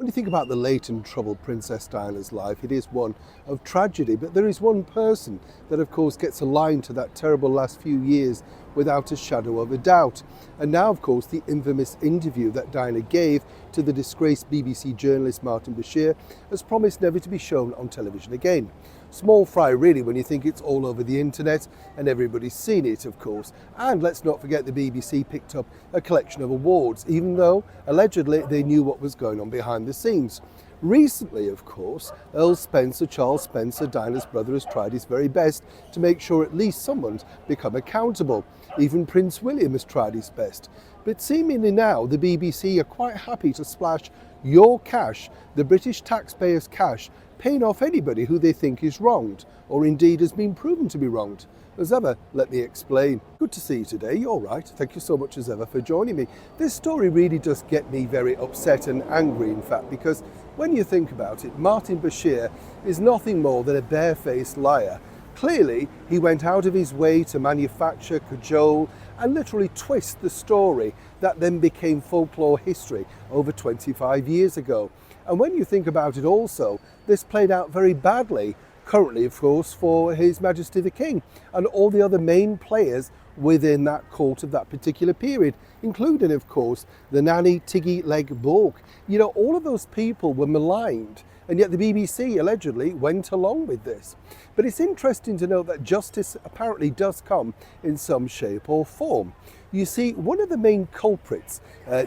When you think about the late and troubled Princess Diana's life, it is one of tragedy, but there is one person that of course gets aligned to that terrible last few years without a shadow of a doubt. And now of course the infamous interview that Diana gave to the disgraced BBC journalist Martin Bashir has promised never to be shown on television again. Small fry really when you think it's all over the internet and everybody's seen it, of course. And let's not forget the BBC picked up a collection of awards, even though allegedly they knew what was going on behind the scenes. Recently, of course, Earl Spencer, Charles Spencer, Diana's brother, has tried his very best to make sure at least someone's become accountable. Even Prince William has tried his best. But seemingly now the BBC are quite happy to splash your cash, the British taxpayers' cash, paying off anybody who they think is wronged, or indeed has been proven to be wronged. As ever, let me explain. Good to see you today, you're right. Thank you so much as ever for joining me. This story really does get me very upset and angry, in fact, because when you think about it, Martin Bashir is nothing more than a barefaced liar. Clearly, he went out of his way to manufacture, cajole, and literally twist the story that then became folklore history over 25 years ago. And when you think about it also, this played out very badly currently, of course, for His Majesty the King and all the other main players within that court of that particular period, including, of course, the nanny Tiggy Leg Bourke. You know, all of those people were maligned, and yet the BBC allegedly went along with this. But it's interesting to note that justice apparently does come in some shape or form. You see, one of the main culprits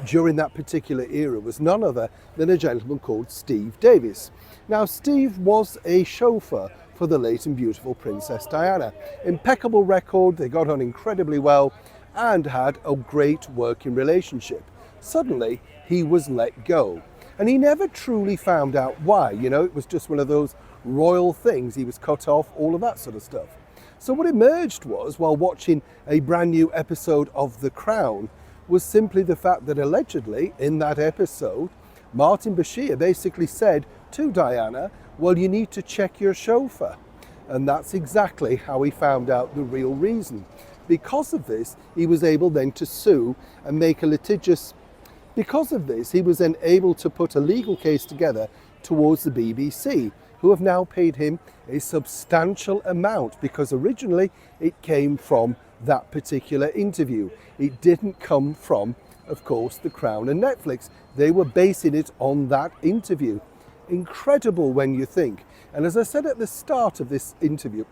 during that particular era was none other than a gentleman called Steve Davis. Now, Steve was a chauffeur for the late and beautiful Princess Diana. Impeccable record, they got on incredibly well and had a great working relationship. Suddenly, he was let go. And he never truly found out why. You know, it was just one of those royal things. He was cut off, all of that sort of stuff. So what emerged was, while watching a brand new episode of The Crown, was simply the fact that allegedly in that episode, Martin Bashir basically said to Diana, well, you need to check your chauffeur. And that's exactly how he found out the real reason. Because of this, he was able then to sue and make a litigious. Because of this, he was then able to put a legal case together towards the BBC, who have now paid him a substantial amount because originally it came from that particular interview. It didn't come from, of course, The Crown and Netflix. They were basing it on that interview. Incredible when you think. And as I said at the start of this interview,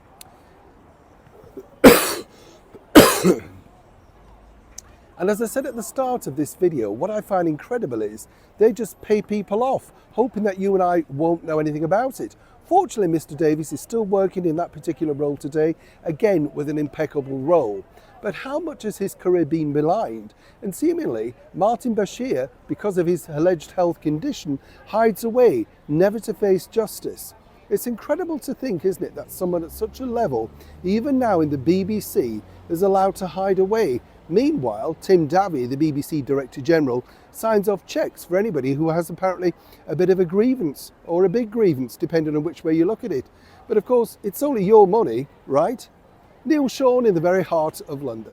and as I said at the start of this video, what I find incredible is they just pay people off, hoping that you and I won't know anything about it. Fortunately, Mr. Davis is still working in that particular role today, again with an impeccable role. But how much has his career been maligned? And seemingly, Martin Bashir, because of his alleged health condition, hides away, never to face justice. It's incredible to think, isn't it, that someone at such a level, even now in the BBC, is allowed to hide away. Meanwhile, Tim Davie, the BBC Director General, signs off cheques for anybody who has apparently a bit of a grievance, or a big grievance, depending on which way you look at it. But of course, it's only your money, right? Neil Sean in the very heart of London.